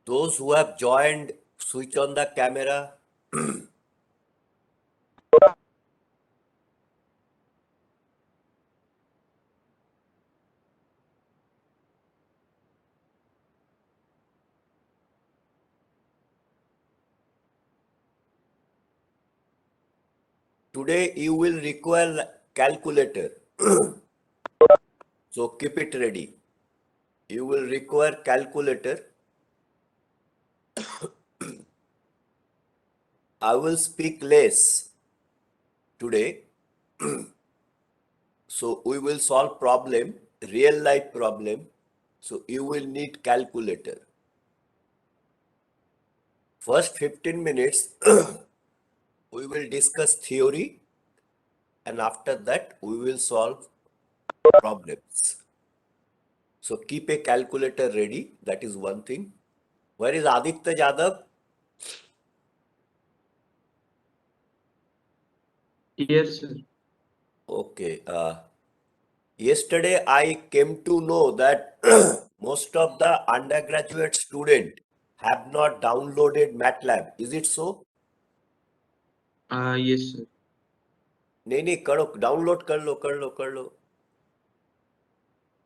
Those who have joined, switch on the camera. Today you will require calculator. So keep it ready. You will require calculator. I will speak less today. So we will solve problem, real life problem. So you will need calculator. First 15 minutes, we will discuss theory, and after that we will solve problems. So keep a calculator ready. That is one thing. Where is Aditya Jadhav? Yes, sir. Okay. Yesterday I came to know that most of the undergraduate students have not downloaded MATLAB. Is it so? Yes, sir. नहीं करो, download कर लो.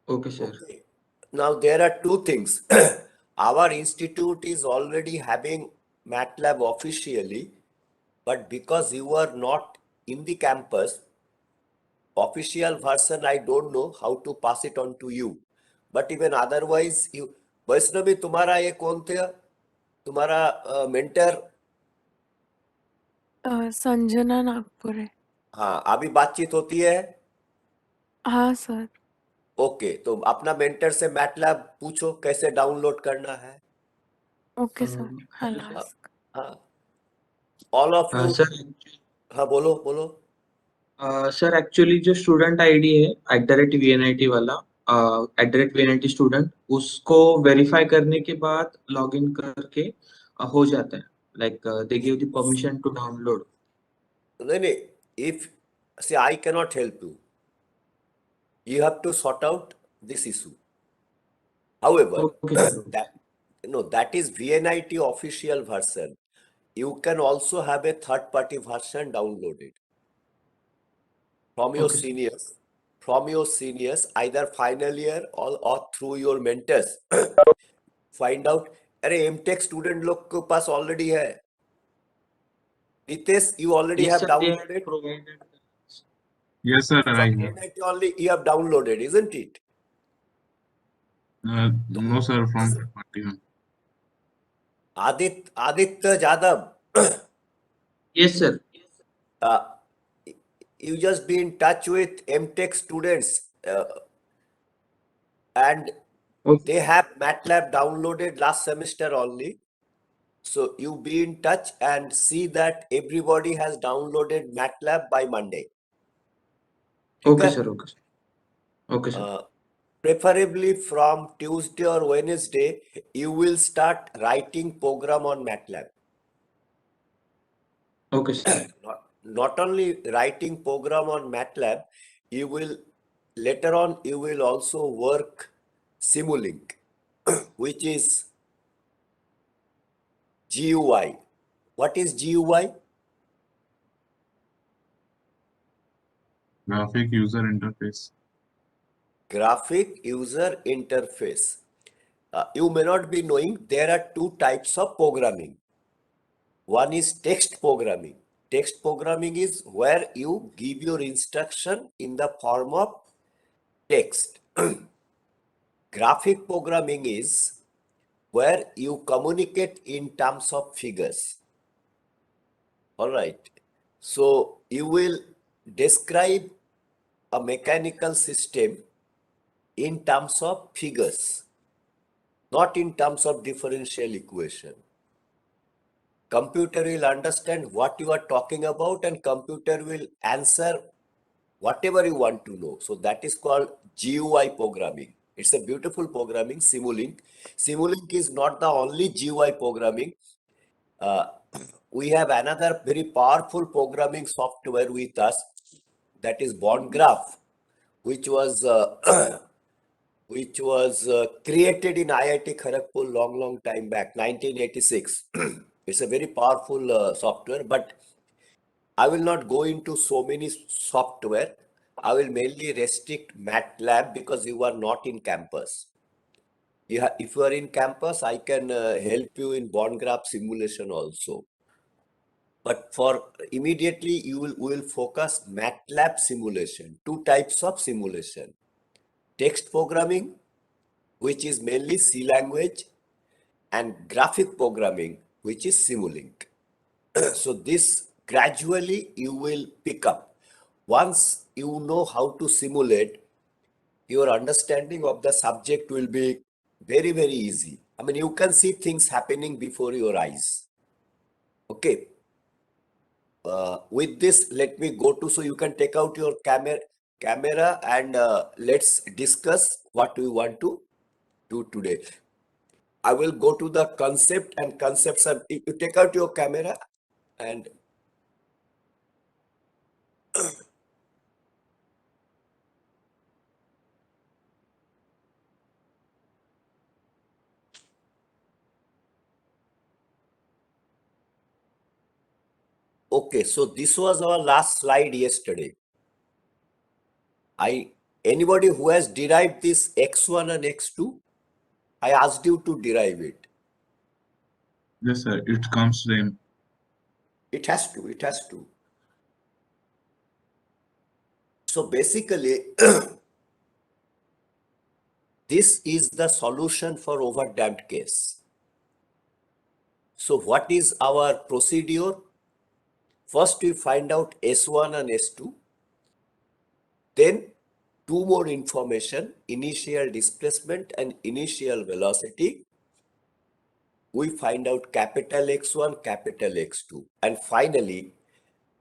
Okay, sir. Okay. Now there are two things. Our institute is already having MATLAB officially, but because you are not in the campus, official version I don't know how to pass it on to you. But even otherwise, you Vaishnavi तुम्हारा ये कौन थे? तुम्हारा mentor? Sanjana Nagpur है. हाँ, अभी बातचीत होती है. हाँ सर. ओके, तो अपना मेंटर से मैटलैब पूछो कैसे डाउनलोड करना है. Okay sir. I'll ask. हाँ, ऑल ऑफ यू. सर हाँ, बोलो. सर एक्चुअली जो स्टूडेंट आईडी है @VNIT वाला @VNIT स्टूडेंट उसको वेरीफाई करने के बाद लॉगिन करके हो जाता है. Like they give the permission to download. नहीं, if say I cannot help you, you have to sort out this issue. However, Okay, sir. that is VNIT official version. You can also have a third party version downloaded from your Okay, sir. seniors, either final year or through your mentors. Find out. अरे MTech student लोग के पास already है. Ritesh, you already Yes, have sir. They have downloaded. provided. Yes, sir, I have. VNIT only you have downloaded, isn't it? No, sir, from third party. Aditya Jadhav, Yes, sir. you just be in touch with MTech students and Okay. they have MATLAB downloaded last semester only. So you be in touch and see that everybody has downloaded MATLAB by Monday. Okay, Okay? sir. Okay, sir. Okay, sir. Preferably from Tuesday or Wednesday, you will start writing program on MATLAB. Okay, sir. Not only writing program on MATLAB, you will later on you will also work Simulink, which is GUI. What is GUI? Graphic user interface. Graphic user interface. You may not be knowing there are two types of programming. One is text programming. Text programming is where you give your instruction in the form of text. Graphic programming is where you communicate in terms of figures. All right. So you will describe a mechanical system in terms of figures, not in terms of differential equation. Computer will understand what you are talking about and computer will answer whatever you want to know. So that is called GUI programming. It's a beautiful programming, Simulink. Simulink is not the only GUI programming. We have another very powerful programming software with us, that is BondGraph, which was created in IIT Kharagpur long time back, 1986. It's a very powerful software, but I will not go into so many software. I will mainly restrict MATLAB because you are not in campus. If you are in campus, I can help you in BondGraph simulation also. But for immediately, we will focus MATLAB simulation. Two types of simulation: text programming, which is mainly C language, and graphic programming, which is Simulink. So this gradually you will pick up. Once you know how to simulate, your understanding of the subject will be very easy. I mean, you can see things happening before your eyes. Okay. With this, let me go to, so you can take out your camera and let's discuss what we want to do today. I will go to the concept and concepts. If you take out your camera and okay, so this was our last slide yesterday. Anybody who has derived this x1 and x2, I asked you to derive it. Yes, sir. It comes same. It has to. So basically, this is the solution for overdamped case. So what is our procedure? First, we find out S1 and S2. Then two more information: initial displacement and initial velocity. We find out capital X1, capital X2. And finally,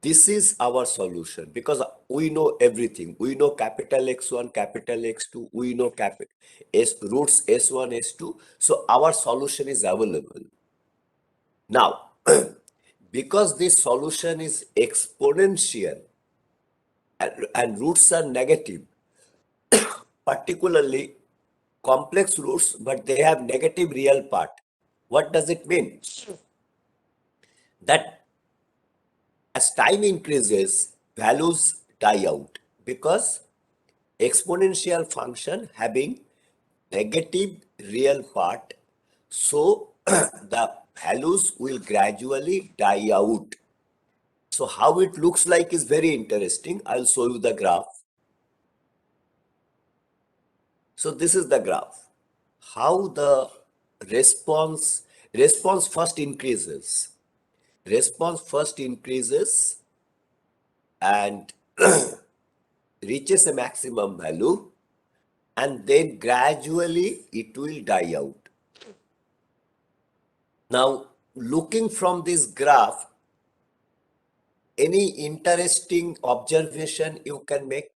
this is our solution because we know everything. We know capital X1, capital X2. We know roots S1, S2. So our solution is available. Now, because this solution is exponential and roots are negative, particularly complex roots, but they have negative real part. What does it mean? That as time increases, values die out because exponential function having negative real part, so the values will gradually die out. So how it looks like is very interesting. I'll show you the graph. So this is the graph. How the response first increases. Response first increases and reaches a maximum value, and then gradually it will die out. Now, looking from this graph, any interesting observation you can make?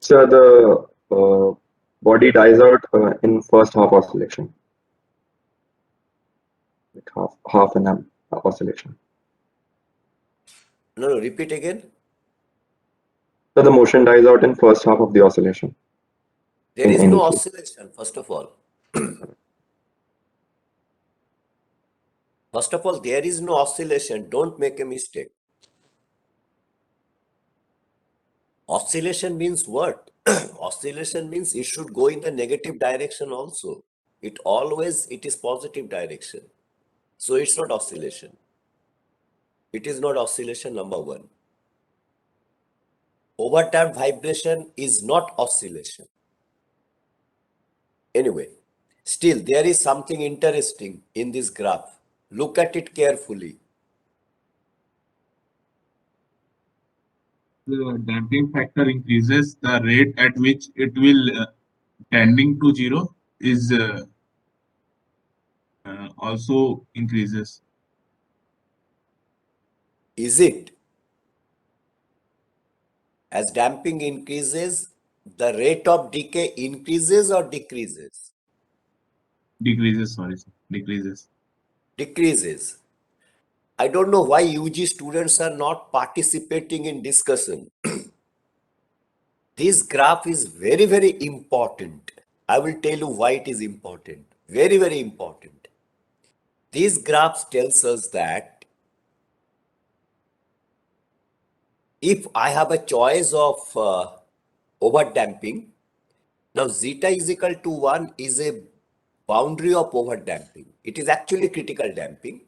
So the body dies out in first half oscillation, like half an amp oscillation. No, repeat again. So the motion dies out in first half of the oscillation. There In is any no case. oscillation, first of all. First of all, there is no oscillation. Don't make a mistake. Oscillation means what? Oscillation means it should go in the negative direction also. It is positive direction. So it's not oscillation. It is not oscillation, number one. Overtime vibration is not oscillation. Anyway, still there is something interesting in this graph. Look at it carefully. The damping factor increases, the rate at which it will tending to zero is also increases. Is it? As damping increases, the rate of decay increases or decreases? Decreases, sorry, sir. Decreases. Decreases. I don't know why UG students are not participating in discussion. This graph is very, very important. I will tell you why it is important. Very, very important. These graphs tells us that if I have a choice of over damping, now zeta is equal to 1 is a boundary of over damping. It is actually critical damping.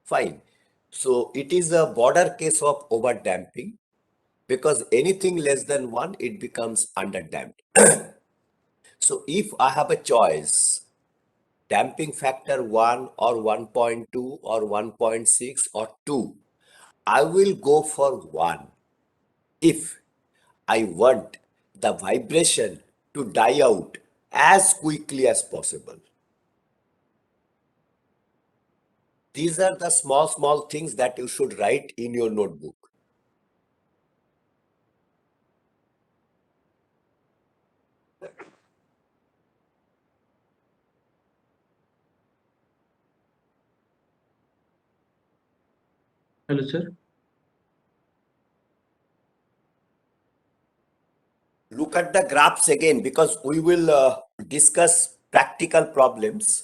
Fine. So it is a border case of over damping, because anything less than 1, it becomes under damped. So if I have a choice, damping factor 1 or 1.2 or 1.6 or 2, I will go for 1 if I want the vibration to die out as quickly as possible. These are the small, small things that you should write in your notebook. Hello, sir. Look at the graphs again, because we will discuss practical problems.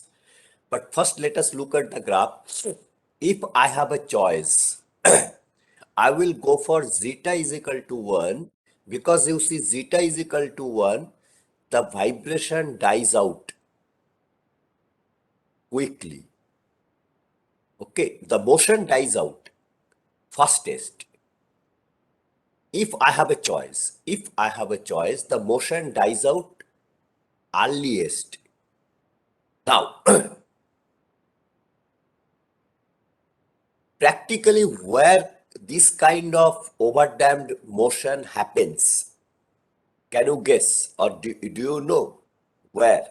But first, let us look at the graph. If I have a choice, I will go for zeta is equal to 1, because you see zeta is equal to 1, the vibration dies out quickly. Okay, the motion dies out fastest. If I have a choice, the motion dies out earliest. Now, practically where this kind of overdamped motion happens, can you guess, or do you know where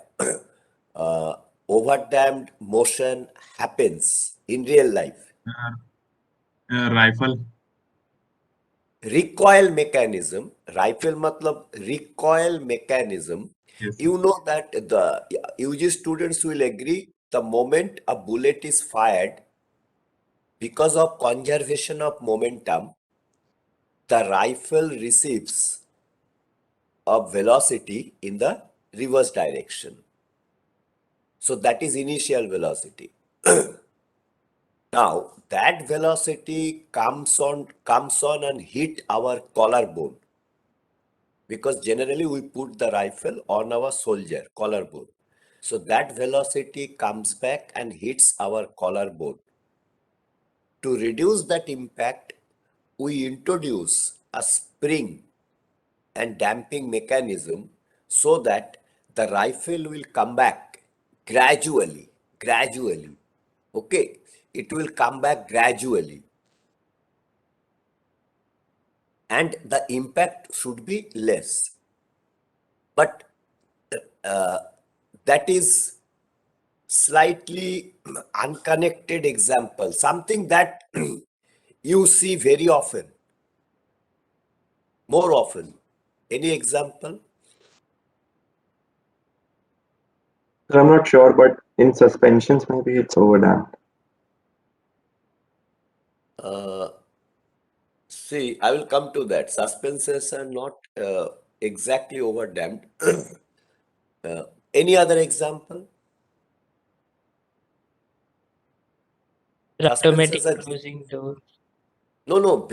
overdamped motion happens in real life? Rifle. Recoil mechanism. Rifle matlab recoil mechanism. Yes. You know that the UG students will agree, the moment a bullet is fired, because of conservation of momentum, the rifle receives a velocity in the reverse direction. So that is initial velocity. Now that velocity comes on and hit our collarbone, because generally we put the rifle on our soldier collarbone. So that velocity comes back and hits our collarbone. To reduce that impact, we introduce a spring and damping mechanism so that the rifle will come back gradually. Okay, it will come back gradually, and the impact should be less. But that is slightly unconnected example, something that you see very often, more often. Any example? I'm not sure, but in suspensions, maybe it's overdamped. See, I will come to that. Suspenses are not exactly overdamped. Any other example? automatic Suspenses are closing door. no.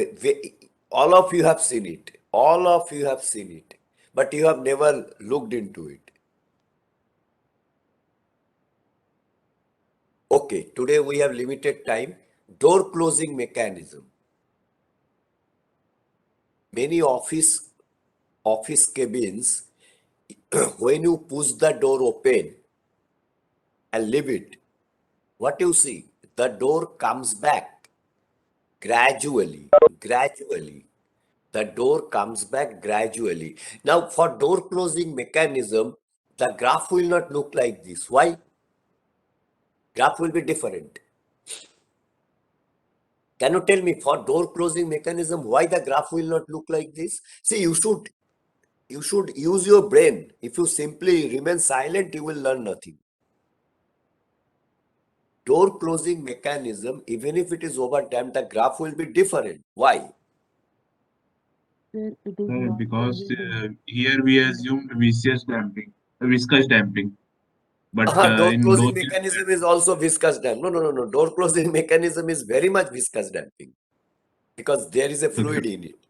All of you have seen it. All of you have seen it, but you have never looked into it. Okay, today we have limited time. Door closing mechanism. Many office cabins, when you push the door open and leave it, what you see? The door comes back gradually. The door comes back gradually. Now, for door closing mechanism, the graph will not look like this. Why? Graph will be different. Can you tell me, for door closing mechanism, why the graph will not look like this? See, you should use your brain. If you simply remain silent, you will learn nothing. Door closing mechanism, even if it is overdamped, the graph will be different. Why? Because here we assumed viscous damping. But Door in closing low mechanism is also viscous damp. No. Door closing mechanism is very much viscous damping because there is a fluid in it.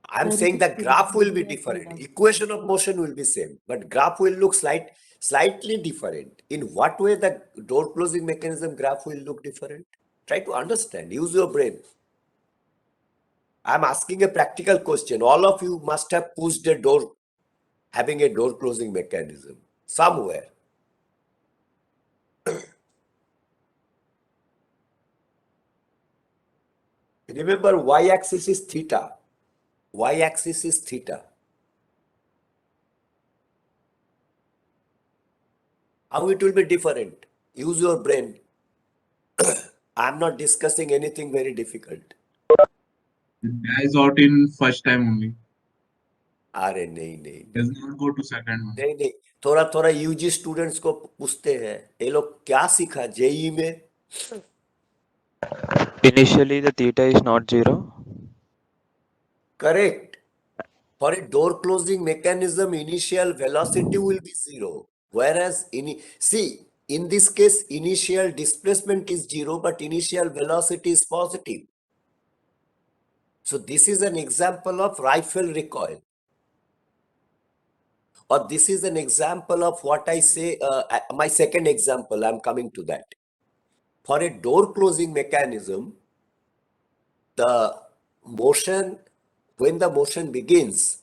I'm saying the graph will be different. Equation of motion will be same, but graph will look slightly different. In what way the door closing mechanism graph will look different? Try to understand. Use your brain. I'm asking a practical question. All of you must have pushed a door having a door closing mechanism somewhere. Remember, y-axis is theta. Y-axis is theta. How it will be different? Use your brain. I'm not discussing anything very difficult. it dies out in first time only. अरे नहीं Does not go to second one. नहीं थोड़ा UG students को पूछते हैं ये लोग क्या सीखा जेई में. Initially, the theta is not 0. Correct. For a door closing mechanism, initial velocity will be 0. Whereas in this case, initial displacement is 0, but initial velocity is positive. So this is an example of rifle recoil. Or this is an example of what I say, my second example, I'm coming to that. For a door closing mechanism, the motion, when the motion begins,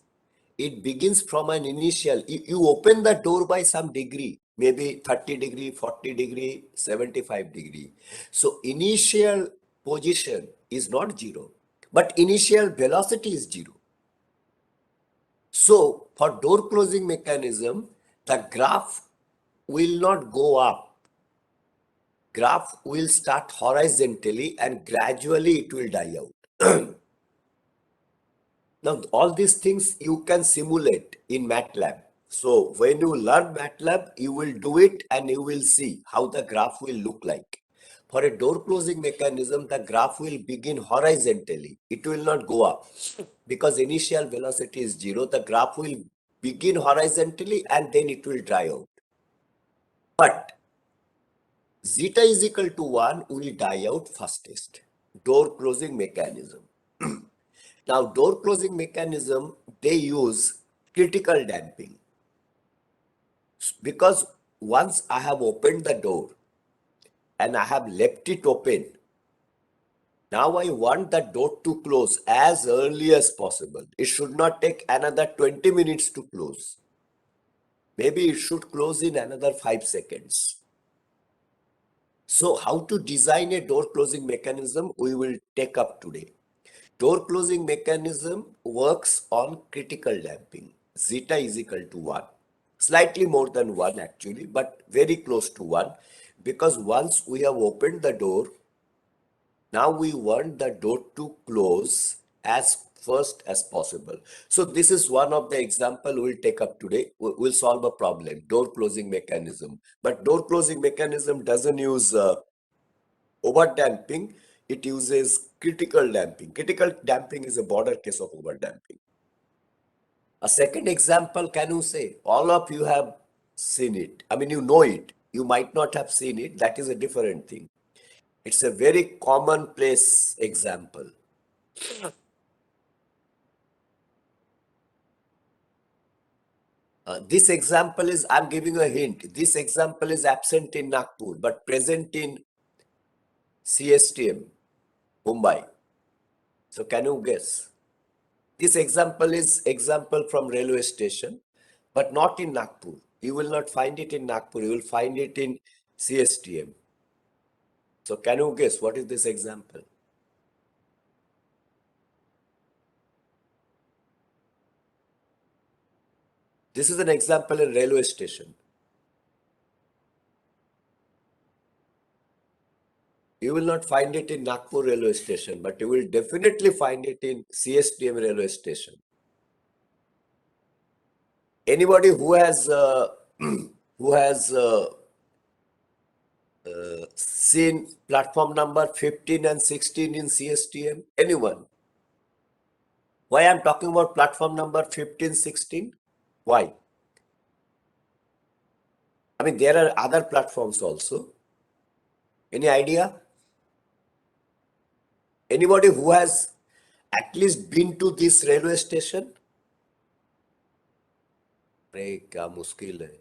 it begins from an initial, you open the door by some degree, maybe 30 degree, 40 degree, 75 degree. So initial position is not 0, but initial velocity is 0. So for door closing mechanism, the graph will not go up. Graph will start horizontally and gradually it will die out. Now, all these things you can simulate in MATLAB. So when you learn MATLAB, you will do it and you will see how the graph will look like. For a door closing mechanism, the graph will begin horizontally. It will not go up because initial velocity is 0. The graph will begin horizontally and then it will dry out. But zeta is equal to 1 will die out fastest. Door closing mechanism. Now, door closing mechanism, they use critical damping. Because once I have opened the door and I have left it open, now I want the door to close as early as possible. It should not take another 20 minutes to close. Maybe it should close in another 5 seconds. So how to design a door closing mechanism, we will take up today. Door closing mechanism works on critical damping. Zeta is equal to 1. Slightly more than 1 actually, but very close to 1. Because once we have opened the door, now we want the door to close as first as possible. So this is one of the example we'll take up today. We'll solve a problem, door closing mechanism. But door closing mechanism doesn't use over damping, it uses critical damping. Critical damping is a border case of over damping. A second example, can you say? All of you have seen it. I mean, you know it. You might not have seen it. That is a different thing. It's a very commonplace example. This example is, I'm giving a hint. This example is absent in Nagpur, but present in CSTM, Mumbai. So can you guess? This example is example from railway station, but not in Nagpur. You will not find it in Nagpur. You will find it in CSTM. So can you guess what is this example? This is an example in railway station. You will not find it in Nagpur railway station, but you will definitely find it in CSTM railway station. Anybody who has seen platform number 15 and 16 in CSTM? Anyone? Why I'm talking about platform number 15, 16? Why? I mean, there are other platforms also. Any idea? Anybody who has at least been to this railway station? अरे क्या मुश्किल है.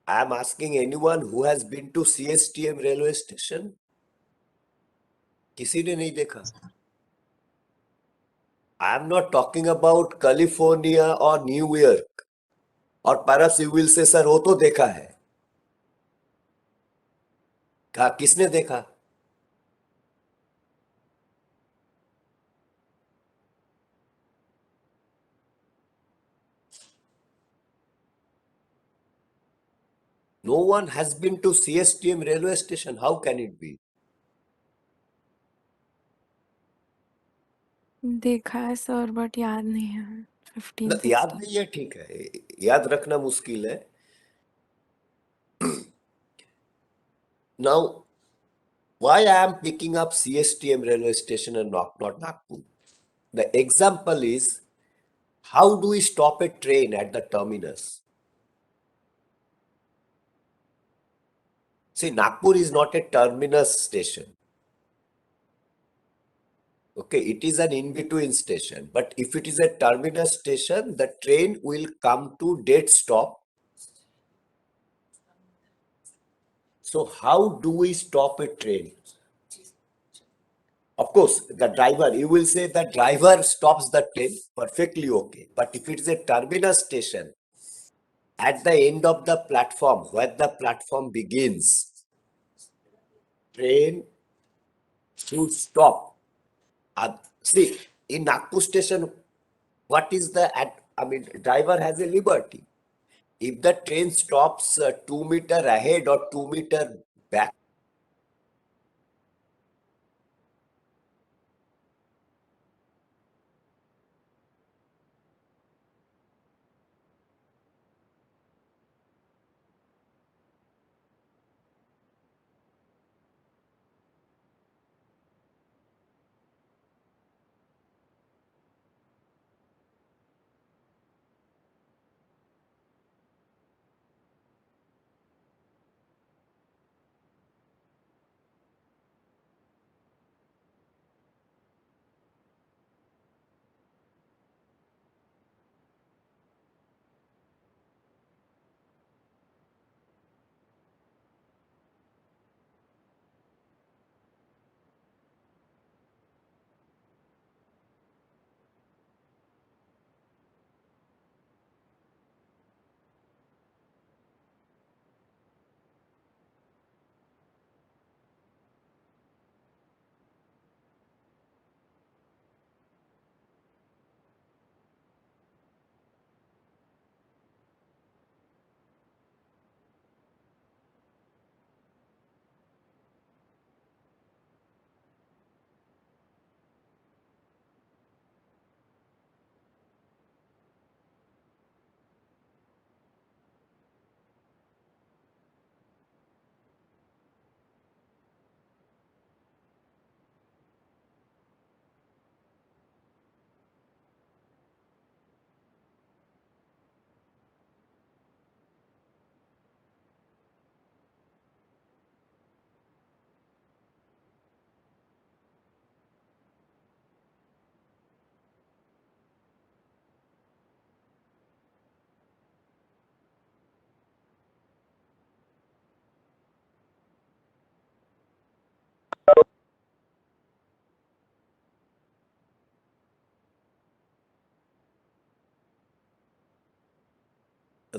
I am asking anyone who has been to CSTM railway station? किसी ने नहीं देखा. I am not talking about California or New York. Or perhaps you will say, sir, वो तो देखा है. कहा किसने देखा? No one has been to CSTM railway station. How can it be? देखा है सर बट याद नहीं है 15 याद 16 नहीं है, ठीक है, याद रखना मुश्किल है. Now, why I am picking up CSTM railway station and not Nagpur? The example is, how do we stop a train at the terminus? See, Nagpur is not a terminus station. Okay, it is an in-between station. But if it is a terminus station, the train will come to dead stop. So how do we stop a train? Of course, the driver, you will say the driver stops the train, perfectly okay. But if it is a terminus station, at the end of the platform, where the platform begins, train should stop. See, in Nagpur station, what is driver has a liberty. If the train stops 2 meter ahead or 2 meter back,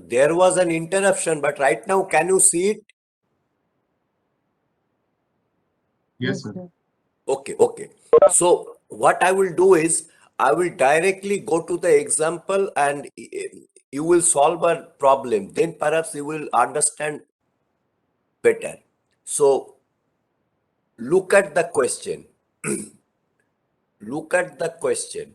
there was an interruption, but right now, can you see it? Yes, sir. Okay. So what I will do is I will directly go to the example and you will solve a problem. Then perhaps you will understand better. So look at the question. Look at the question.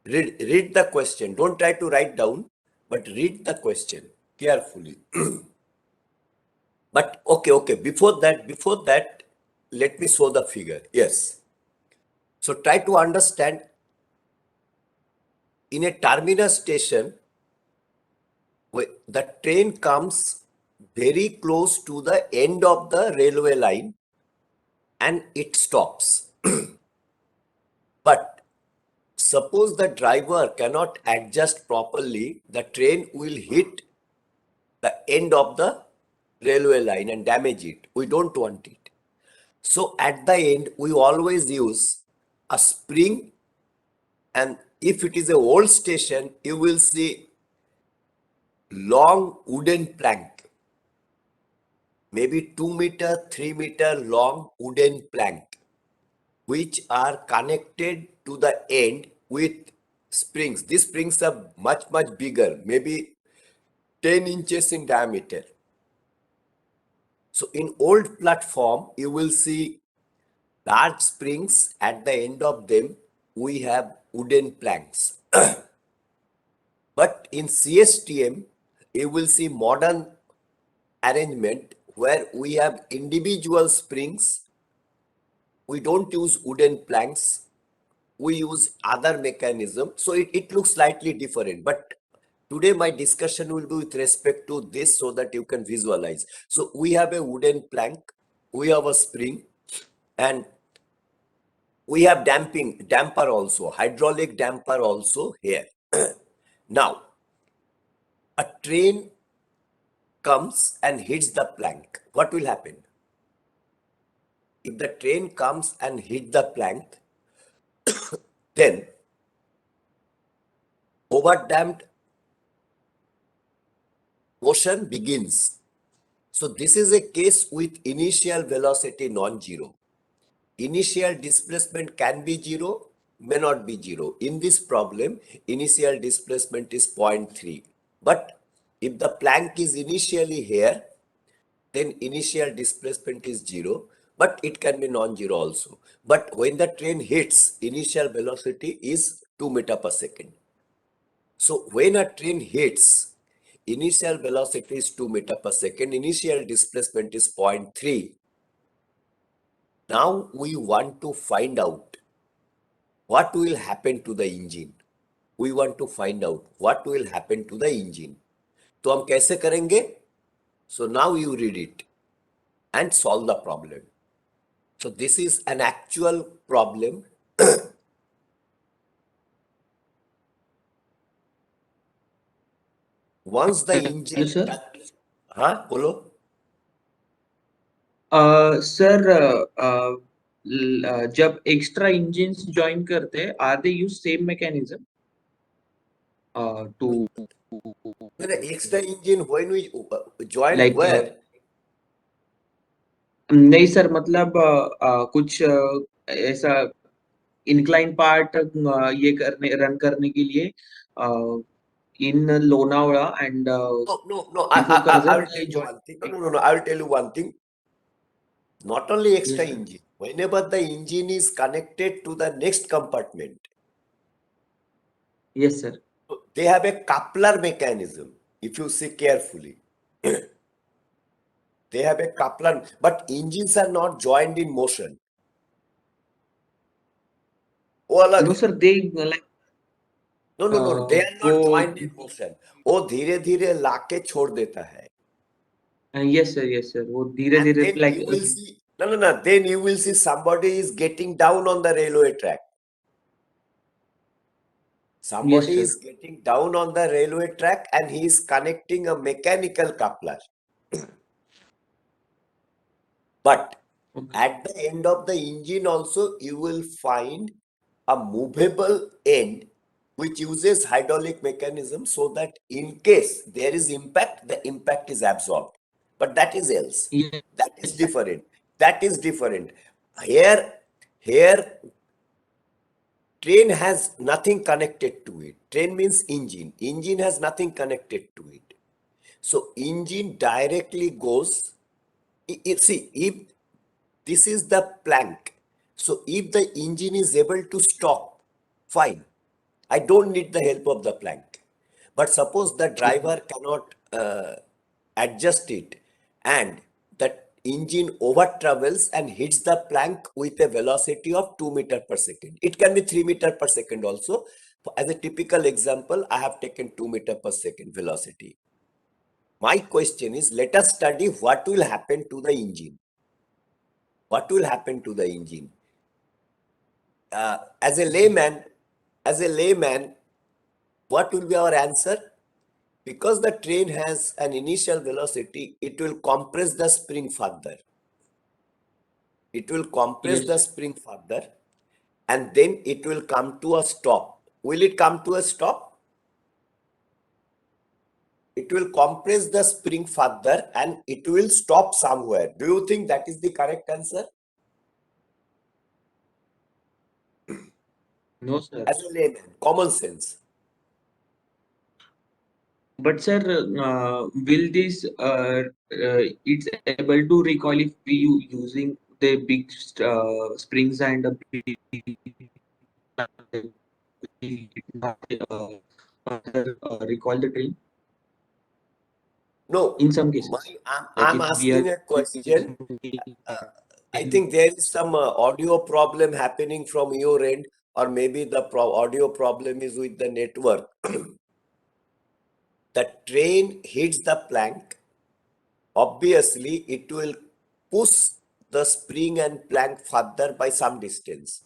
Read the question. Don't try to write down, but read the question carefully. But okay. Before that, let me show the figure. Yes. So try to understand. In a terminus station, the train comes very close to the end of the railway line and it stops. But suppose the driver cannot adjust properly, the train will hit the end of the railway line and damage it. We don't want it. So at the end, we always use a spring, and if it is a old station, you will see long wooden plank, maybe 2 meter, 3 meter long wooden plank, which are connected to the end with springs. These springs are much bigger, maybe 10 inches in diameter. So in old platform, you will see large springs. At the end of them, we have wooden planks. But in CSTM, you will see modern arrangement where we have individual springs. We don't use wooden planks. We use other mechanism. So it looks slightly different. But today my discussion will be with respect to this so that you can visualize. So we have a wooden plank. We have a spring. And we have damper also, hydraulic damper also here. Now, a train comes and hits the plank. What will happen? If the train comes and hit the plank, then overdamped motion begins. So this is a case with initial velocity non-zero. Initial displacement can be zero, may not be zero. In this problem, initial displacement is 0.3. But if the plank is initially here, then initial displacement is zero, but it can be non-zero also. But when the train hits, initial velocity is 2 meter per second. So when a train hits, initial velocity is 2 meter per second, initial displacement is 0.3. Now we want to find out what will happen to the engine. We want to find out what will happen to the engine. तो हम कैसे करेंगे? So now you read it and solve the problem. So this is an actual problem. Once the engine Hello, sir. हाँ बोलो. Sir जब extra engines join करते हैं, are they use same mechanism to Extra engine when we join Like, where? नहीं sir, मतलब कुछ ऐसा incline part ये रन करने के लिए in Lonavala and No. I will tell you one thing. No. I will tell you one thing. Not only extra Yes, sir. engine. Whenever the engine is connected to the next compartment, Yes, sir. they have a coupler mechanism. If you see carefully, they have a coupler, but engines are not joined in motion. वो अलग No, है. sir, they like No. They are not वो joined in motion. वो धीरे लाके छोड़ देता है. yes, sir, वो धीरे And धीरे then like you will see. No. Then you will see somebody is getting down on the railway track. Somebody sir. is getting down on the railway track and he is connecting a mechanical coupler. But Okay. at the end of the engine also, you will find a movable end which uses hydraulic mechanism so that in case there is impact, the impact is absorbed. But that is else. Yes. That is different. That is different. Here, train has nothing connected to it. Train means engine. Engine has nothing connected to it. So engine directly goes. See, if this is the plank, so if the engine is able to stop, fine. I don't need the help of the plank. But suppose the driver cannot adjust it and the engine over travels and hits the plank with a velocity of 2 meter per second. It can be 3 meter per second also. As a typical example, I have taken 2 meter per second velocity. My question is, let us study what will happen to the engine. What will happen to the engine? As a layman, what will be our answer? Because the train has an initial velocity, it will compress the spring further. It will compress the Yes. spring further and then it will come to a stop. Will it come to a stop? It will compress the spring further and it will stop somewhere. Do you think that is the correct answer? No, sir. As a layman, common sense. But sir, will this it's able to recall if we using the big springs and a big recall the train No, in some cases? Like I'm if we are asking a question. I think there is some audio problem happening from your end, or maybe the audio problem is with the network. The train hits the plank. Obviously, it will push the spring and plank further by some distance.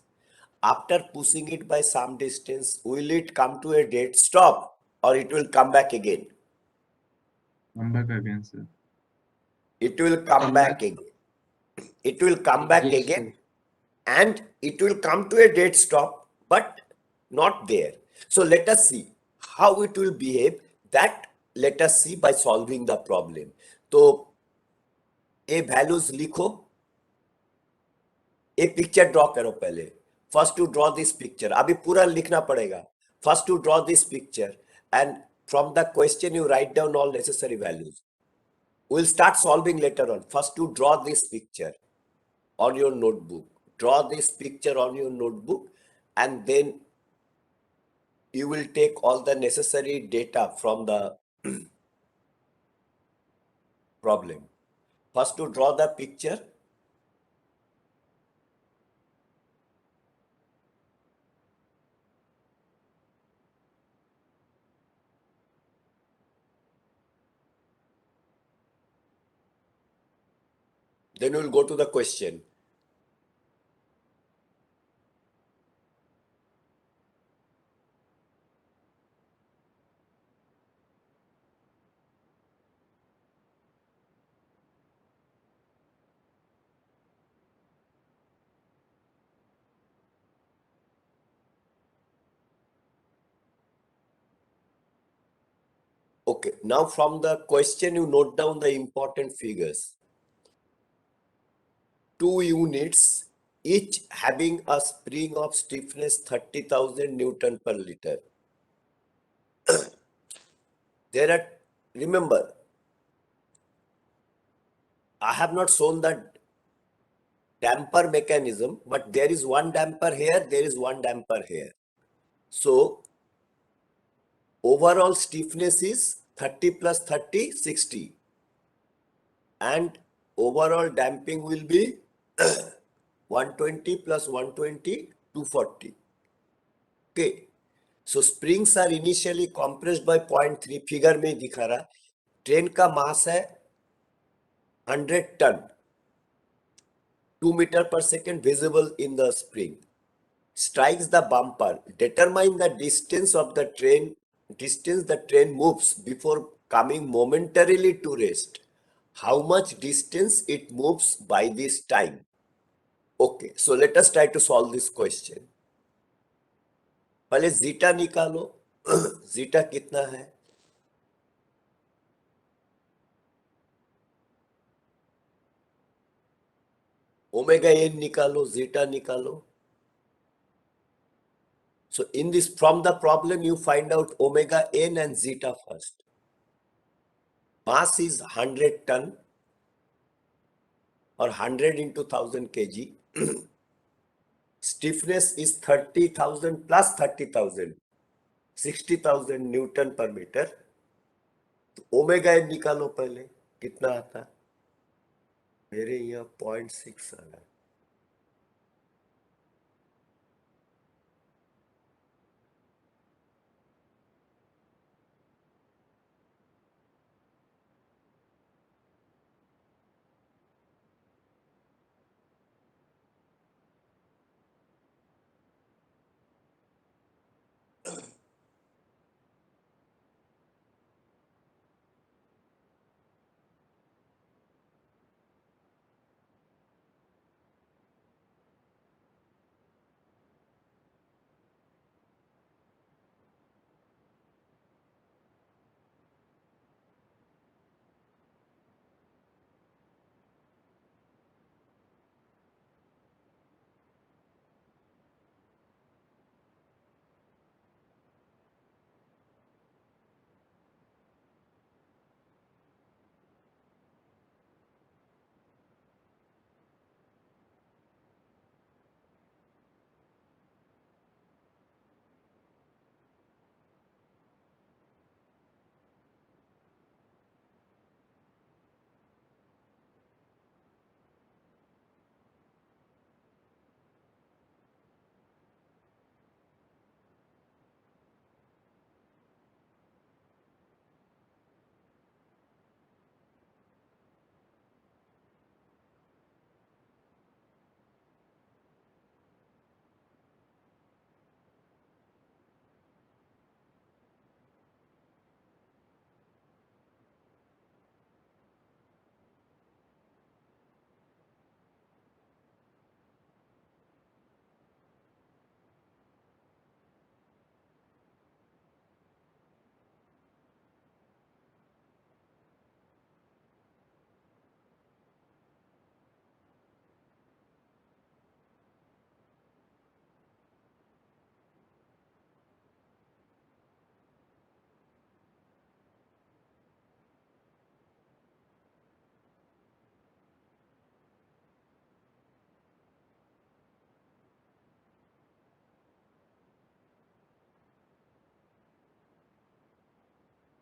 After pushing it by some distance, will it come to a dead stop or it will come back again? Come back again, sir. It will come come back back. again. It will come back Yes, again sir. and it will come to a dead stop, but not there. So let us see how it will behave. That let us see by solving the problem. तो ये values लिखो, ये picture draw करो पहले. First to draw this picture. अभी पूरा लिखना पड़ेगा. First to draw this picture and from the question you write down all necessary values. We'll start solving later on. First to draw this picture on your notebook. Draw this picture on your notebook and then you will take all the necessary data from the problem. First to draw the picture. Then we'll go to the question. Okay, now from the question you note down the important figures. 2 units, each having a spring of stiffness 30,000 Newton per liter. There are, remember, I have not shown the damper mechanism, but there is one damper here, there is one damper here. So overall stiffness is 30 plus 30, 60. And overall damping will be 120 plus 120, 240. Okay. So springs are initially compressed by 0.3. Figure में दिखा रहा. Train का मास है 100 ton. 2 meter per second visible in the spring. Strikes the bumper. Determine the distance of the train, distance the train moves before coming momentarily to rest. How much distance it moves by this time? Okay, so let us try to solve this question. पहले zeta निकालो। Zeta कितना है? Omega N निकालो, zeta निकालो। So in this, from the problem, you find out omega n and zeta first. Mass is 100 ton or 100 into 1000 kg. Stiffness is 30,000 plus 30,000, 60,000 Newton per meter. तो omega N निकालो पहले, कितना आता? मेरे यहाँ 0.6 आ रहा है।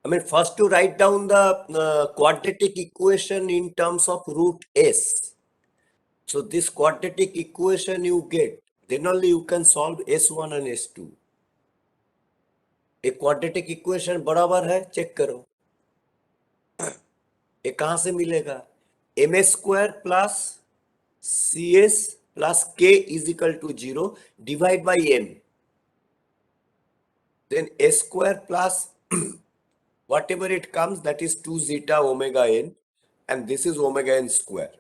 I mean, first to write down the quadratic equation in terms of root S. So this quadratic equation you get, then only you can solve S1 and S2. एक क्वाड्रेटिक इक्वेशन बराबर है, चेक करो। ये कहां से मिलेगा? m² plus cs plus k is equal to 0 divide by m. Then s² plus whatever it comes, that is 2 zeta omega n, and this is omega n square.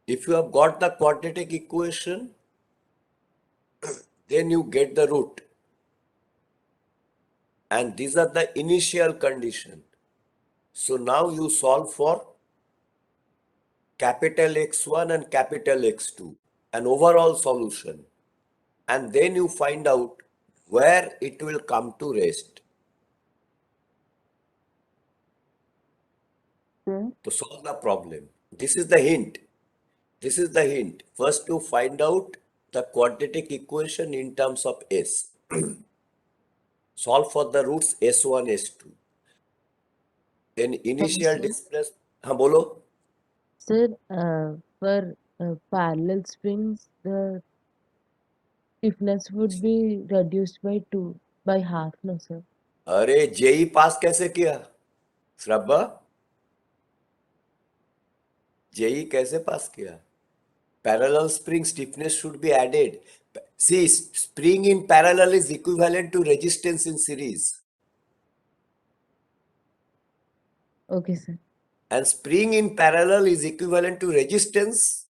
If you have got the quadratic equation, then you get the root. And these are the initial condition. So now you solve for capital X1 and capital X2, an overall solution. And then you find out where it will come to rest. To solve the problem. This is the hint. This is the hint. First to find out the quadratic equation in terms of S. Solve for the roots S1, S2. Then initial sir. displacement. हाँ बोलो. Sir, for parallel springs, the stiffness would be reduced by half, no, sir? अरे JEE पास कैसे किया? श्रब्बा JEE कैसे पास किया? Parallel spring stiffness should be added. See, spring in parallel is equivalent to resistance in series. Okay, sir. And spring in parallel is equivalent to resistance.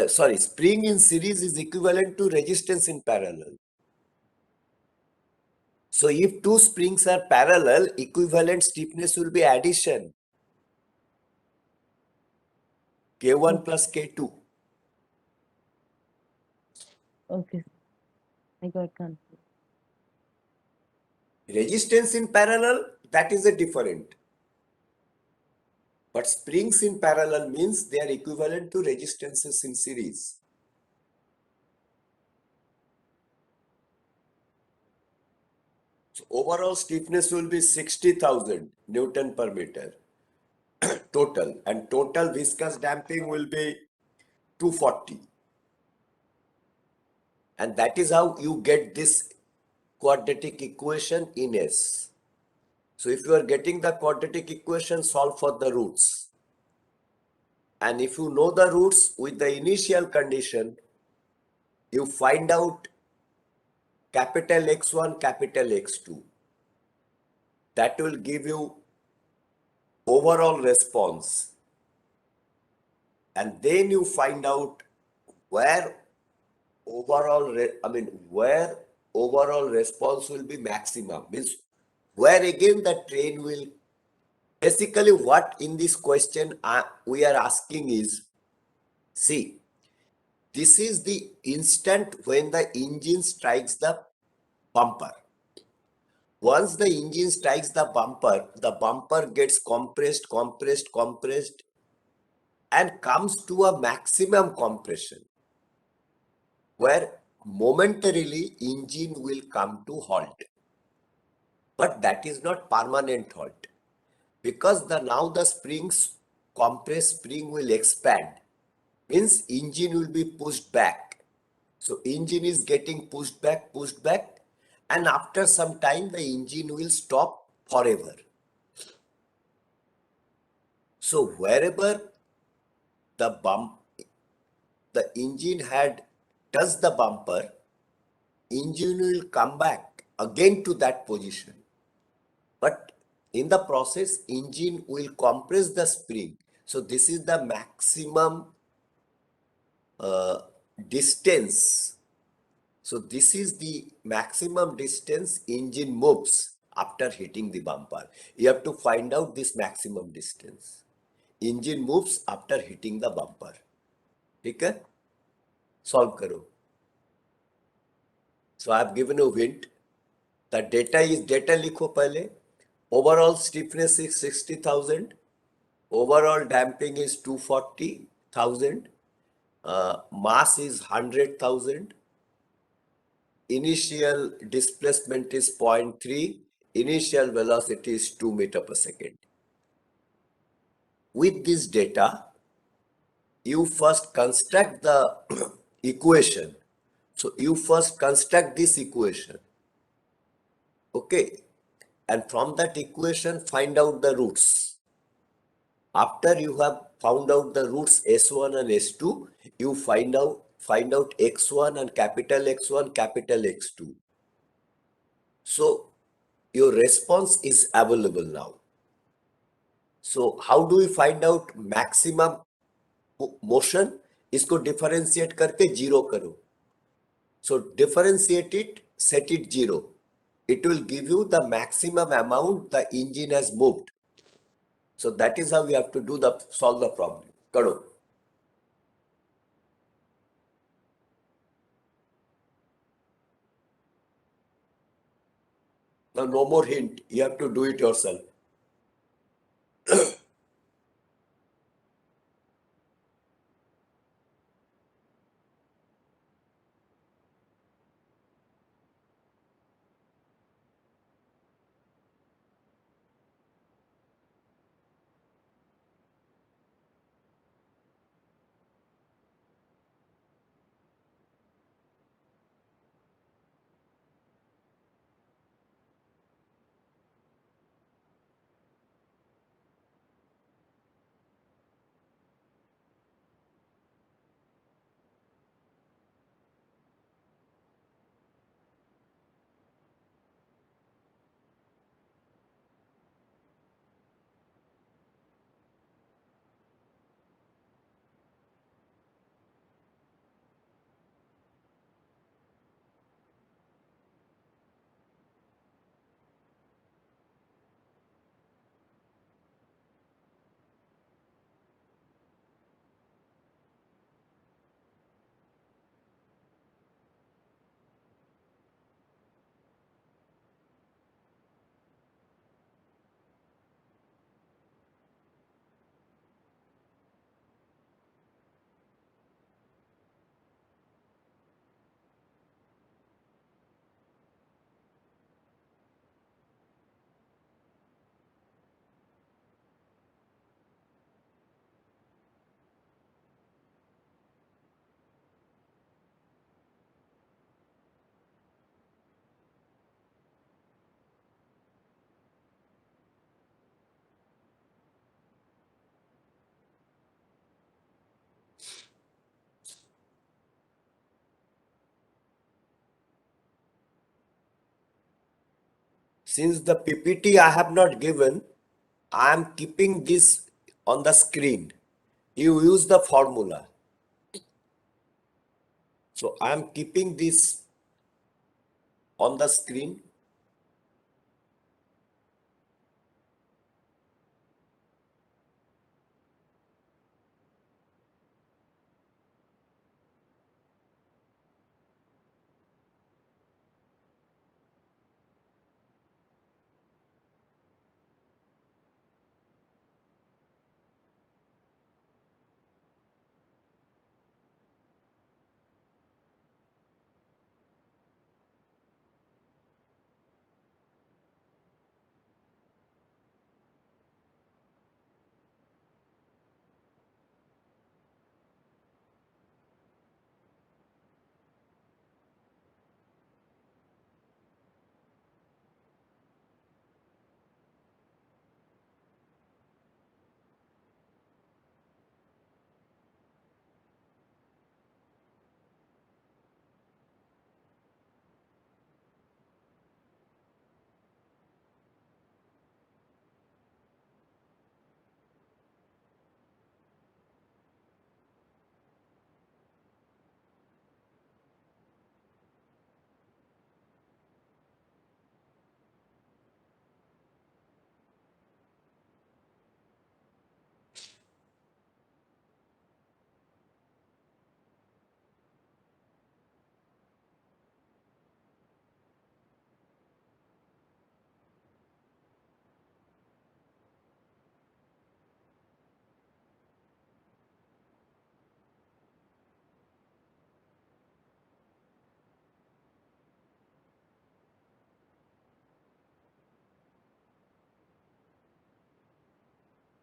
Spring in series is equivalent to resistance in parallel. So if two springs are parallel, equivalent stiffness will be addition. K1 plus K2. Okay, sir. I got confused. Resistance in parallel, that is a different. But springs in parallel means they are equivalent to resistances in series. So overall stiffness will be 60,000 Newton per meter total, and total viscous damping will be 240. And that is how you get this quadratic equation in S. So if you are getting the quadratic equation, solve for the roots. And if you know the roots with the initial condition, you find out capital X1, capital X2. That will give you overall response. And then you find out where overall response will be maximum, means where again the train will. Basically what in this question we are asking is, see, this is the instant when the engine strikes the bumper. Once the engine strikes the bumper gets compressed and comes to a maximum compression, where momentarily engine will come to halt. But that is not permanent halt, because now the compressed spring will expand, means engine will be pushed back. So engine is getting pushed back, and after some time the engine will stop forever. So wherever the engine had touched the bumper, engine will come back again to that position. But in the process, engine will compress the spring. So this is the maximum distance. So this is the maximum distance engine moves after hitting the bumper. You have to find out this maximum distance. Engine moves after hitting the bumper. Okay? Solve karo. So I have given a hint. The data likho pehle. Overall stiffness is 60,000. Overall damping is 240,000. Mass is 100,000. Initial displacement is 0.3. Initial velocity is 2 meter per second. With this data, you first construct the equation. So you first construct this equation. Okay. And from that equation, find out the roots. After you have found out the roots S1 and S2, you find out X1 and capital X1, capital X2. So your response is available now. So how do we find out maximum motion? इसको differentiate करके zero करो. So differentiate it, set it zero. It will give you the maximum amount the engine has moved. So that is how we have to solve the problem. Karo. Now no more hint. You have to do it yourself. Since the PPT I have not given, I am keeping this on the screen. You use the formula. So I am keeping this on the screen.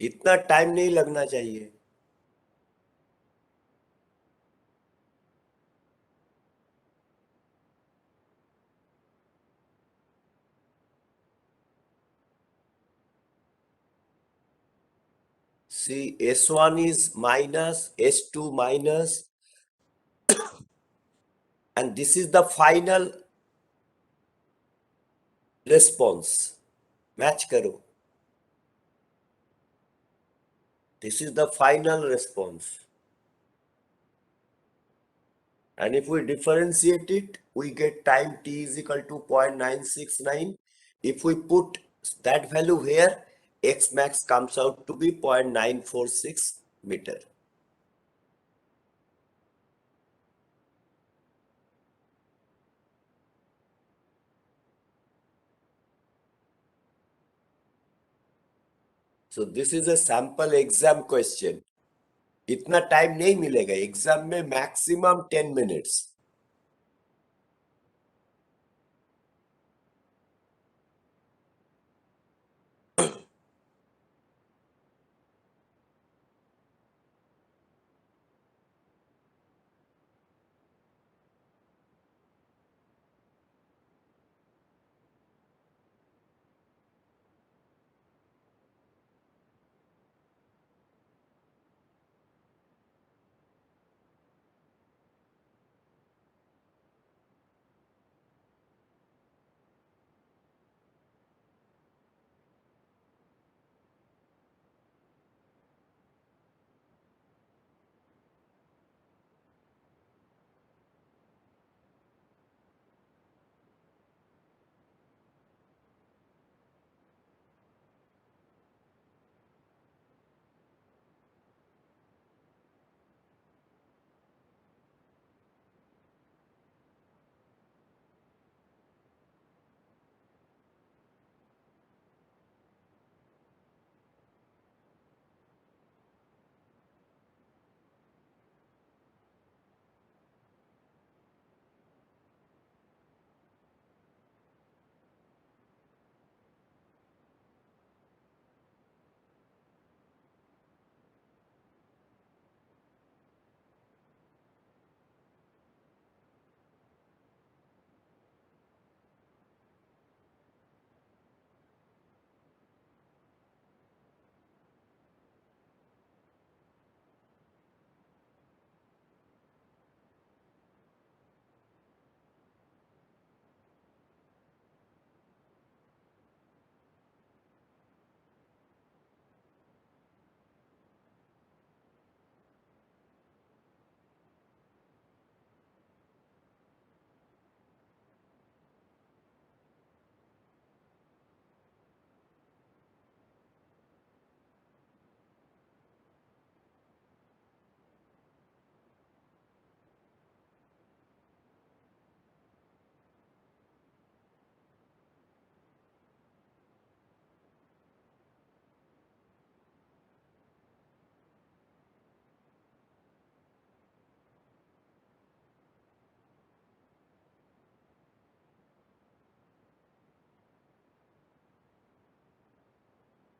इतना time नहीं लगना चाहिए. See, S1 is minus, S2 minus, and this is the final response. Match karo. This is the final response. And if we differentiate it, we get time t is equal to 0.969. If we put that value here, x max comes out to be 0.946 meter. So this is a sample exam question. इतना time नहीं मिलेगा exam में, maximum 10 minutes.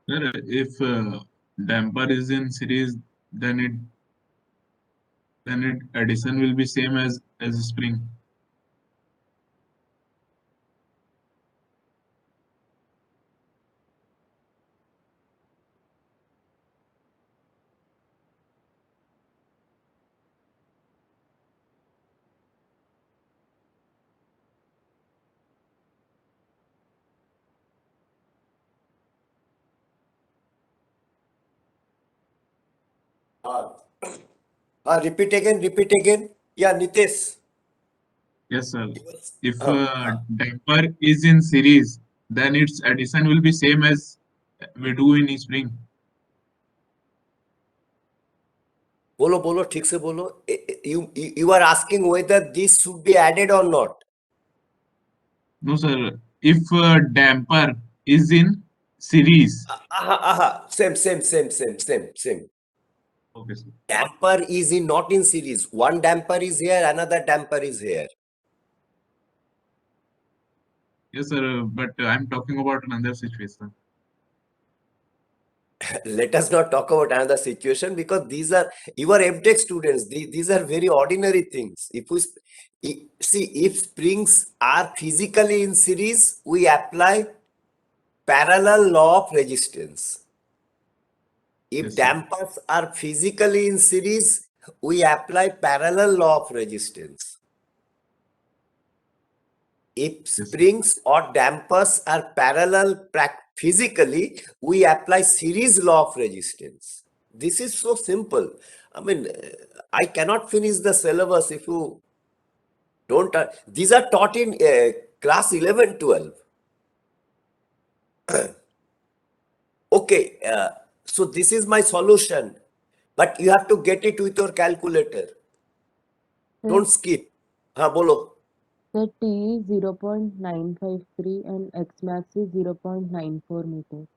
Sir, if damper is in series, then it addition will be same as spring. Uh, repeat again, repeat again. Yeah, Nitesh. Yes, sir. If Uh, damper is in series, then its addition will be same as we do in spring. बोलो बोलो ठीक से बोलो. You are asking whether this should be added or not. No, sir. If damper is in series, Same. okay, sir. Damper is in not in series. One damper is here, another damper is here. Yes, sir. But I'm talking about another situation. Let us not talk about another situation because these are your MTech students. These are very ordinary things. If we see if springs are physically in series, we apply parallel law of resistance. If Yes, sir. dampers are physically in series, we apply parallel law of resistance. If sir. springs or dampers are parallel physically, we apply series law of resistance. This is so simple. I mean, I cannot finish the syllabus if you don't. These are taught in class 11, 12. Okay, so this is my solution, but you have to get it with your calculator. Don't skip. हाँ बोलो. Sir, T is 0.953 and X max is 0.94 meters.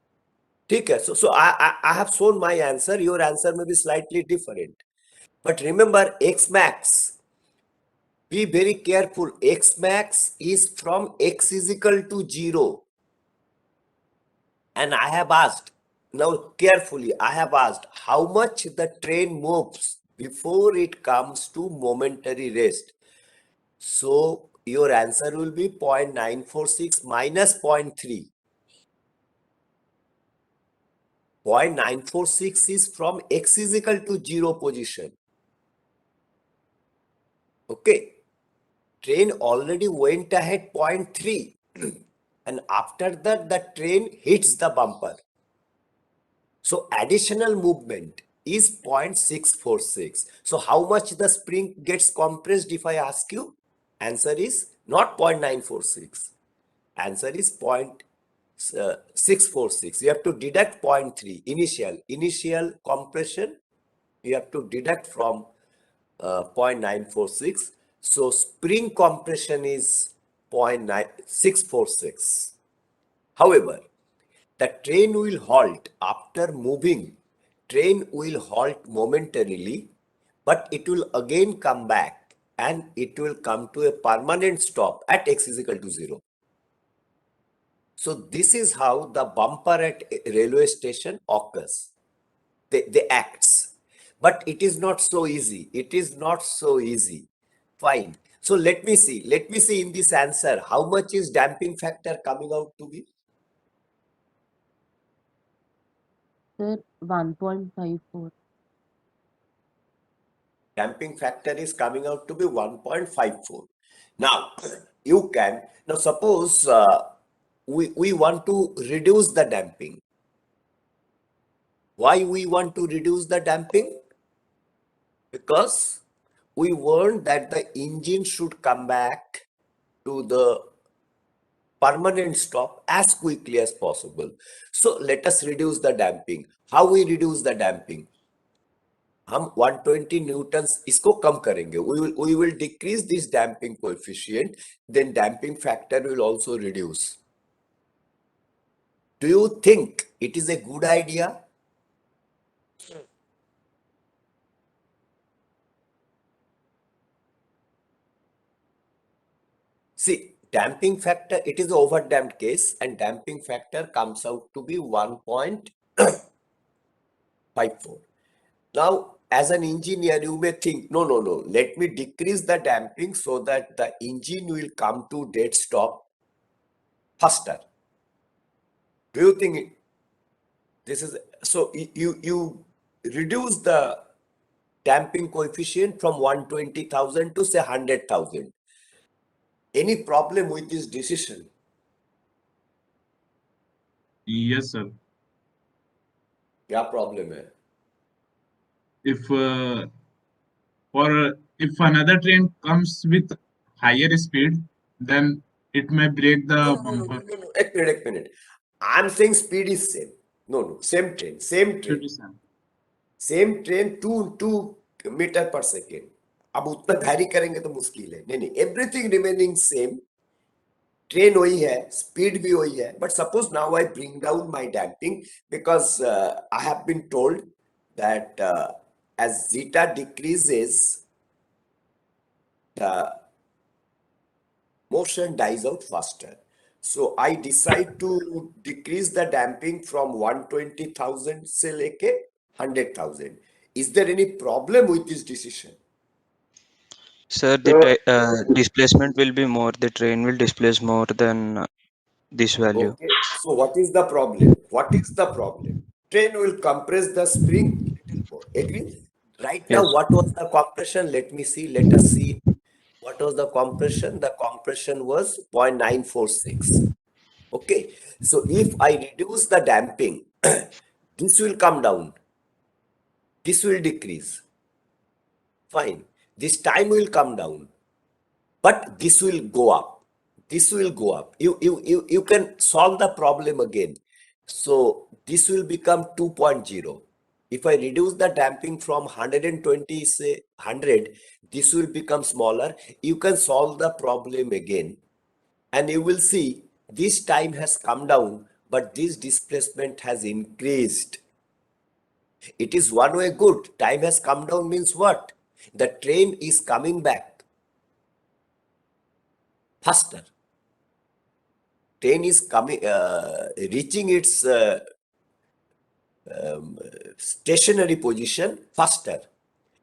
ठीक है. So I have shown my answer. Your answer may be slightly different. But remember, X max, be very careful. X max is from X is equal to 0. And I have asked, now carefully, I have asked how much the train moves before it comes to momentary rest. So your answer will be 0.946 minus 0.3. 0.946 is from X is equal to 0 position. Okay. Train already went ahead 0.3 and after that the train hits the bumper. So additional movement is 0.646. So how much the spring gets compressed if I ask you? Answer is not 0.946. Answer is 0.646. You have to deduct 0.3 initial compression. You have to deduct from 0.946. So spring compression is 0.9646. However, the train will halt after moving. Train will halt momentarily, but it will again come back and it will come to a permanent stop at x is equal to 0. So this is how the bumper at a railway station occurs. They acts. But it is not so easy. It is not so easy. Fine. So let me see. Let me see in this answer how much is damping factor coming out to be. Sir, 1.54. Damping factor is coming out to be 1.54. Now, you can, now suppose we want to reduce the damping. Why we want to reduce the damping? Because we want that the engine should come back to the permanent stop as quickly as possible. So let us reduce the damping. How we reduce the damping? हम 120 Newton's इसको कम करेंगे. We will decrease this damping coefficient. Then damping factor will also reduce. Do you think it is a good idea? See, damping factor, it is an overdamped case and damping factor comes out to be 1.54. 0.54. Now, as an engineer, you may think, no, let me decrease the damping so that the engine will come to dead stop faster. Do you think this is so? You reduce the damping coefficient from 120,000 to say 100,000. Any problem with this decision? Yes, sir. क्या problem है? If if another train comes with higher speed, then it may break the bumper. No. एक minute. I'm saying speed is same. No. Same train. Should be same. Same train 2 metre पर second. अब उतना vary करेंगे तो मुश्किल है. नहीं, everything remaining same. Train वही है, speed भी वही है. But suppose now I bring down my damping because I have been told that as zeta decreases, the motion dies out faster. So I decide to decrease the damping from 120,000 से लेके 100,000. Is there any problem with this decision? Sir, the displacement will be more. The train will displace more than this value. Okay. So what is the problem? Train will compress the spring little more. Agree? Right now, Yes. what was the compression? Let us see. What was the compression? The compression was 0.946. Okay. So if I reduce the damping, this will come down. This will decrease. Fine. This time will come down. But this will go up. You can solve the problem again. So this will become 2.0. If I reduce the damping from 120, say 100, this will become smaller. You can solve the problem again. And you will see this time has come down, but this displacement has increased. It is one way good. Time has come down means what? The train is coming back faster. Train is coming, reaching its stationary position faster.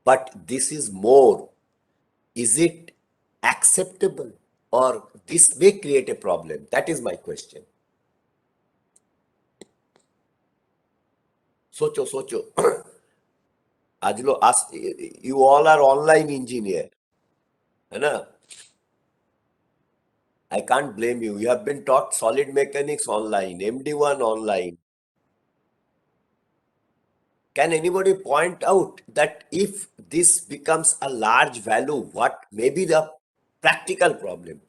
But this is more. Is it acceptable? Or this may create a problem? That is my question. सोचो आज लो you all are online engineer, है ना? I can't blame you. You have been taught solid mechanics online, MD1 online. Can anybody point out that if this becomes a large value, what may be the practical problem?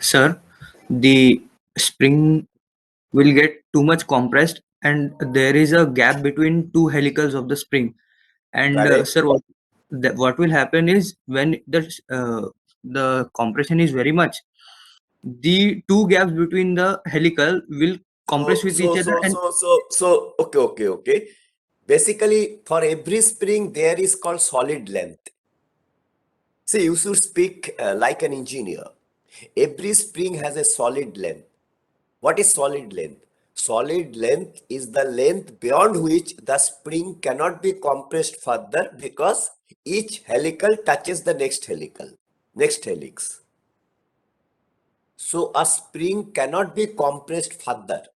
Sir, the spring will get too much compressed and there is a gap between two helicals of the spring. And Correct. sir, what will happen is when the compression is very much, the two gaps between the helical will compress with each other. And Okay. Basically, for every spring, there is called solid length. See, you should speak like an engineer. Every spring has a solid length. What is solid length? Solid length is the length beyond which the spring cannot be compressed further because each helical touches the next helix. So a spring cannot be compressed further.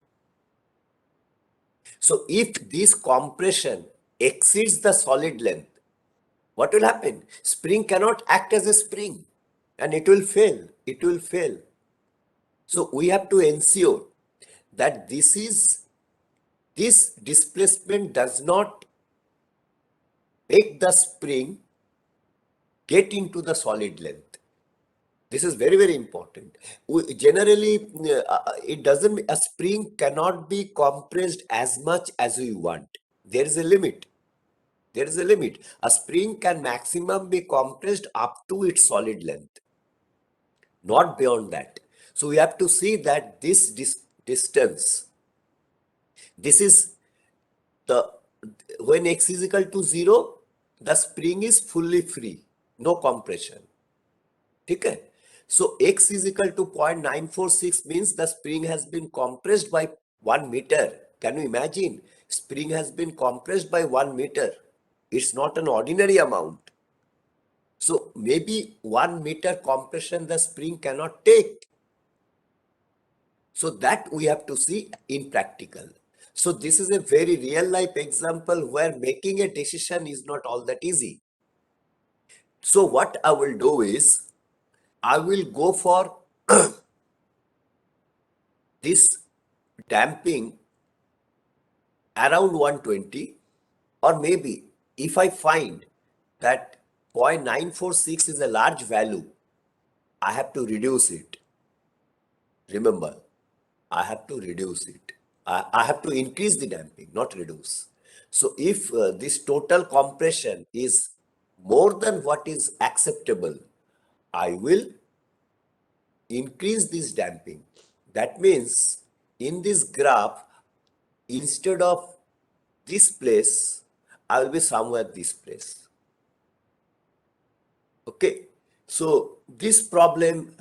So if this compression exceeds the solid length, what will happen? Spring cannot act as a spring and it will fail. So we have to ensure that this displacement does not make the spring get into the solid length. This is very, very important. Generally, a spring cannot be compressed as much as we want. There is a limit. A spring can maximum be compressed up to its solid length, not beyond that. So we have to see that this distance, this is when x is equal to 0, the spring is fully free, no compression. Okay? So x is equal to 0.946 means the spring has been compressed by 1 meter. Can you imagine? Spring has been compressed by 1 meter. It's not an ordinary amount. So maybe 1 meter compression the spring cannot take. So that we have to see in practical. So this is a very real life example where making a decision is not all that easy. So what I will do is, I will go for this damping around 120, or maybe if I find that 0.946 is a large value, I have to reduce it. Remember, I have to reduce it. I have to increase the damping, not reduce. So if this total compression is more than what is acceptable, I will increase this damping. That means in this graph, instead of this place, I will be somewhere this place. Okay, so this problem,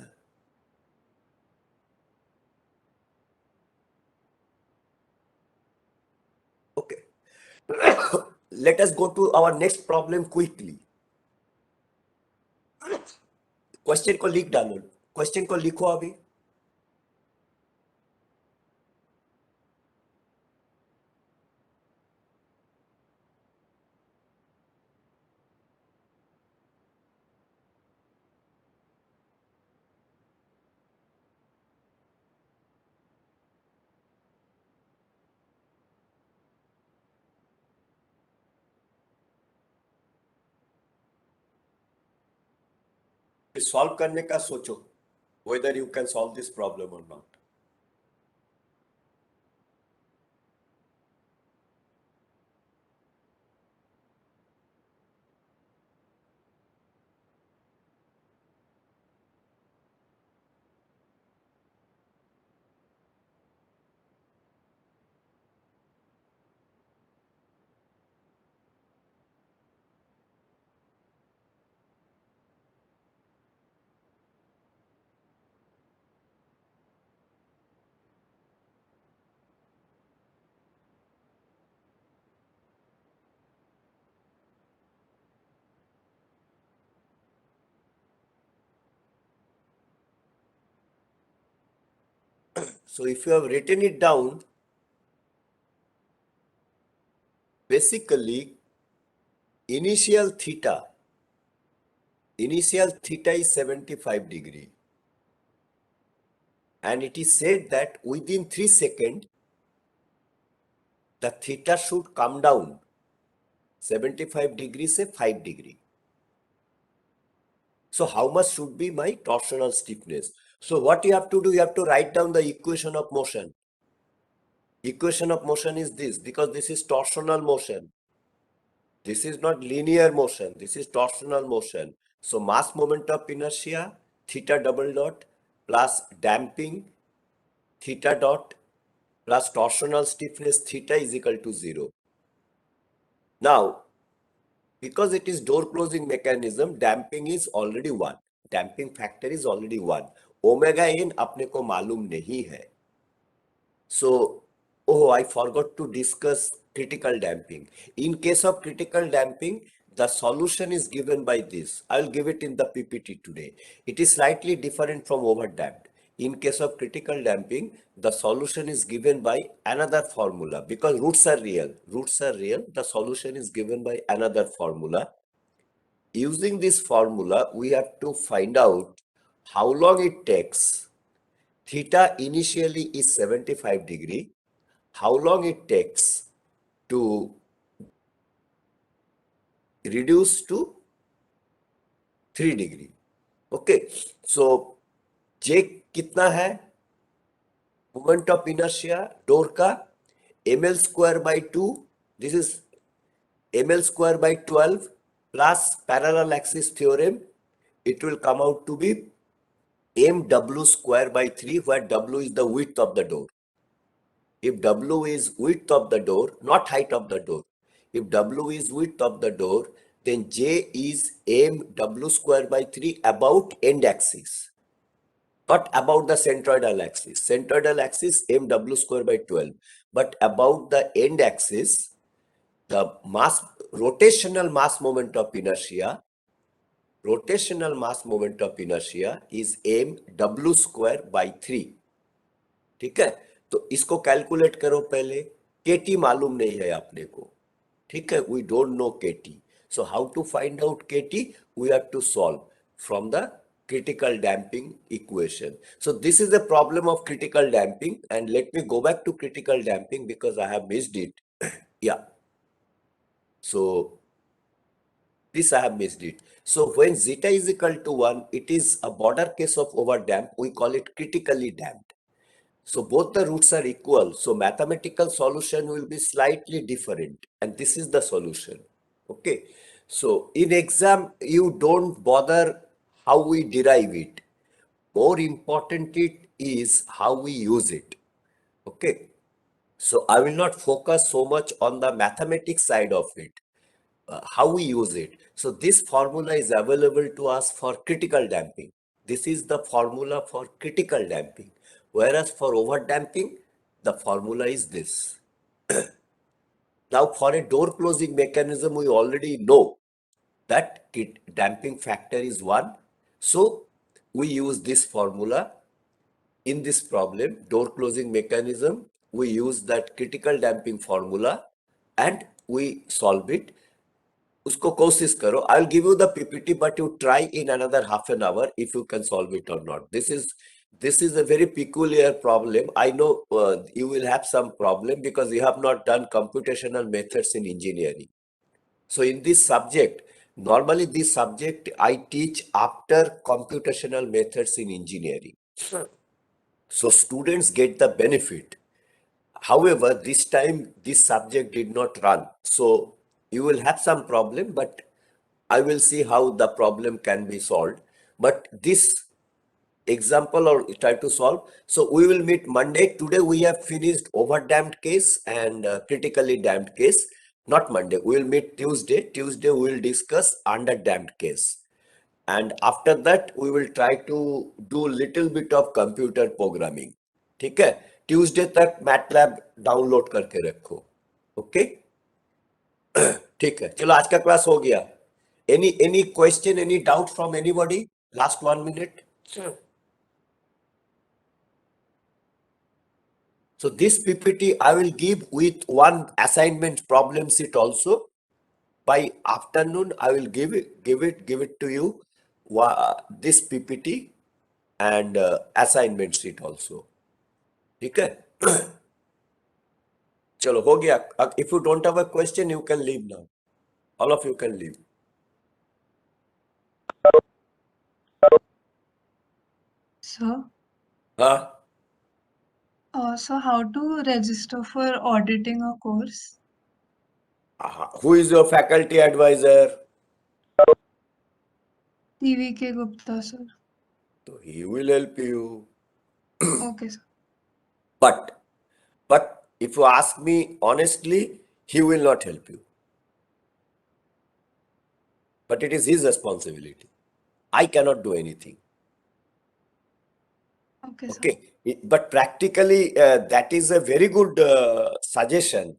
okay. Let us go to our next problem quickly. Question को लिख डालो, question को लिखो अभी. Solve करने का सोचो, whether you can solve this problem or not. So if you have written it down, basically initial theta is 75 degree, and it is said that within 3 seconds the theta should come down 75 degrees, say 5 degree. So how much should be my torsional stiffness? So what you have to do, you have to write down the equation of motion. Equation of motion is this, because this is torsional motion. This is not linear motion, this is torsional motion. So mass moment of inertia, theta double dot, plus damping, theta dot, plus torsional stiffness, theta is equal to 0. Now, because it is door closing mechanism, damping is already 1. Damping factor is already 1. Omega n अपने को मालूम नहीं है. So, oh, I forgot to discuss critical damping. In case of critical damping, the solution is given by this. I will give it in the PPT today. It is slightly different from overdamped. In case of critical damping, the solution is given by another formula, because roots are real. Roots are real. The solution is given by another formula. Using this formula, we have to find out how long it takes. Theta initially is 75 degree. How long it takes to reduce to 3 degree. Okay, so J कितना है? Moment of inertia door का ml square by 2. This is ml square by 12 plus parallel axis theorem. It will come out to be mw square by 3, where w is the width of the door. If w is width of the door, not height of the door. If w is width of the door, then J is mw square by 3 about end axis, not about the centroidal axis. Centroidal axis mw square by 12. but about the end axis, the rotational mass moment of inertia is m w square by 3. ठीक है, तो इसको calculate करो पहले. KT मालूम नहीं है अपने को. ठीक है, we don't know KT. So how to find out KT? We have to solve from the critical damping equation. So this is the problem of critical damping, and let me go back to critical damping because I have missed it. Yeah. So this I have missed it. So when zeta is equal to 1, it is a border case of overdamp. We call it critically damped. So both the roots are equal. So mathematical solution will be slightly different. And this is the solution. Okay. So in exam, you don't bother how we derive it. More important it is how we use it. Okay. So I will not focus so much on the mathematics side of it. How we use it. So this formula is available to us for critical damping. This is the formula for critical damping. Whereas for overdamping, the formula is this. Now for a door closing mechanism, we already know that damping factor is 1. So we use this formula in this problem, door closing mechanism. We use that critical damping formula and we solve it. उसको कोशिश करो. I'll give you the PPT, but you try in another half an hour if you can solve it or not. This is a very peculiar problem. I know you will have some problem because you have not done computational methods in engineering. So in this subject, normally this subject I teach after computational methods in engineering. So students get the benefit. However, this time this subject did not run. So you will have some problem, but I will see how the problem can be solved. But this example or try to solve. So we will meet Monday. Today we have finished overdamped case and critically damped case. Not Monday. We will meet Tuesday. Tuesday we will discuss underdamped case. And after that we will try to do little bit of computer programming. ठीक है, Tuesday तक MATLAB download करके रखो. Okay, ठीक है, चलो आज का क्लास हो गया. Any question, any doubt from anybody? Last 1 minute. So this PPT I will give with one assignment problem sheet also. By afternoon I will give it to you. This PPT and assignment sheet also. ठीक है, चलो हो गया. If you don't have a question, you can leave now. All of you can leave. Sir, Huh? so how to register for auditing a course? Who is your faculty advisor? TVK Gupta, sir. So he will help you. Okay, sir. But if you ask me honestly, he will not help you. But it is his responsibility. I cannot do anything. Okay, sir. Okay, but practically that is a very good suggestion.